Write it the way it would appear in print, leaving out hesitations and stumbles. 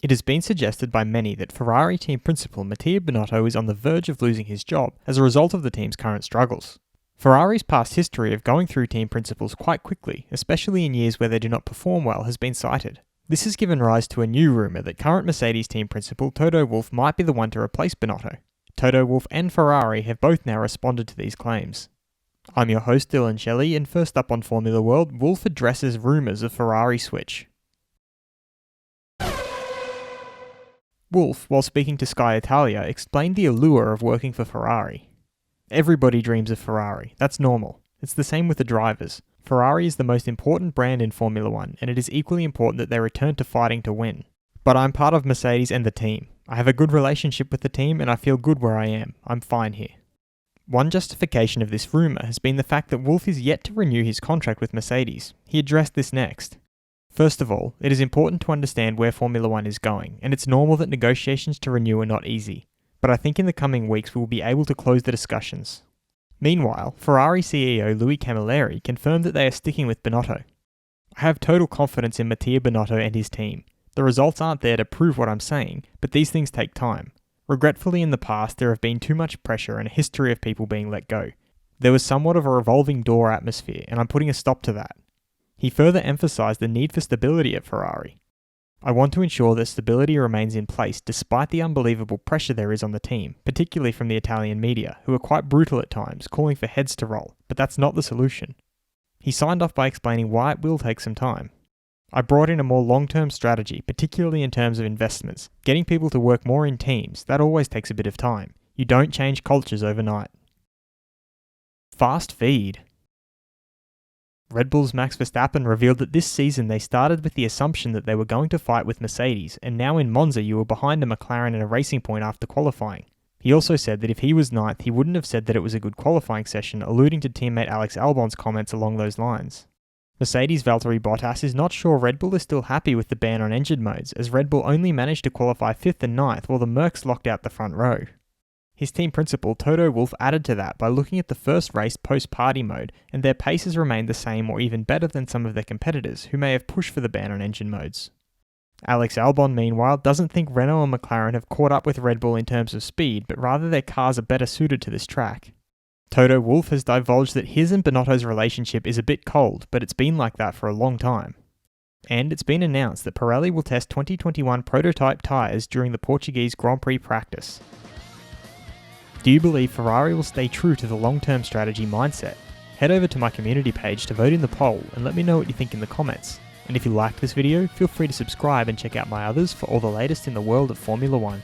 It has been suggested by many that Ferrari team principal Mattia Binotto is on the verge of losing his job as a result of the team's current struggles. Ferrari's past history of going through team principals quite quickly, especially in years where they do not perform well, has been cited. This has given rise to a new rumour that current Mercedes team principal Toto Wolff might be the one to replace Binotto. Toto Wolff and Ferrari have both now responded to these claims. I'm your host Dylan Shelley, and first up on Formula World, Wolff addresses rumours of Ferrari switch. Wolff, while speaking to Sky Italia, explained the allure of working for Ferrari. Everybody dreams of Ferrari, that's normal. It's the same with the drivers. Ferrari is the most important brand in Formula 1, and it is equally important that they return to fighting to win. But I'm part of Mercedes and the team. I have a good relationship with the team and I feel good where I am. I'm fine here. One justification of this rumour has been the fact that Wolff is yet to renew his contract with Mercedes. He addressed this next. First of all, it is important to understand where Formula 1 is going, and it's normal that negotiations to renew are not easy. But I think in the coming weeks we will be able to close the discussions. Meanwhile, Ferrari CEO Louis Camilleri confirmed that they are sticking with Binotto. I have total confidence in Mattia Binotto and his team. The results aren't there to prove what I'm saying, but these things take time. Regretfully, in the past there have been too much pressure and a history of people being let go. There was somewhat of a revolving door atmosphere, and I'm putting a stop to that. He further emphasised the need for stability at Ferrari. I want to ensure that stability remains in place despite the unbelievable pressure there is on the team, particularly from the Italian media, who are quite brutal at times, calling for heads to roll, but that's not the solution. He signed off by explaining why it will take some time. I brought in a more long-term strategy, particularly in terms of investments. Getting people to work more in teams, that always takes a bit of time. You don't change cultures overnight. Fast feed. Red Bull's Max Verstappen revealed that this season they started with the assumption that they were going to fight with Mercedes, and now in Monza you were behind a McLaren and a Racing Point after qualifying. He also said that if he was ninth, he wouldn't have said that it was a good qualifying session, alluding to teammate Alex Albon's comments along those lines. Mercedes' Valtteri Bottas is not sure Red Bull is still happy with the ban on engine modes, as Red Bull only managed to qualify 5th and 9th while the Mercs locked out the front row. His team principal Toto Wolff added to that by looking at the first race post-party mode, and their paces remained the same or even better than some of their competitors, who may have pushed for the ban on engine modes. Alex Albon, meanwhile, doesn't think Renault and McLaren have caught up with Red Bull in terms of speed, but rather their cars are better suited to this track. Toto Wolff has divulged that his and Binotto's relationship is a bit cold, but it's been like that for a long time. And it's been announced that Pirelli will test 2021 prototype tyres during the Portuguese Grand Prix practice. Do you believe Ferrari will stay true to the long-term strategy mindset? Head over to my community page to vote in the poll and let me know what you think in the comments. And if you liked this video, feel free to subscribe and check out my others for all the latest in the world of Formula 1.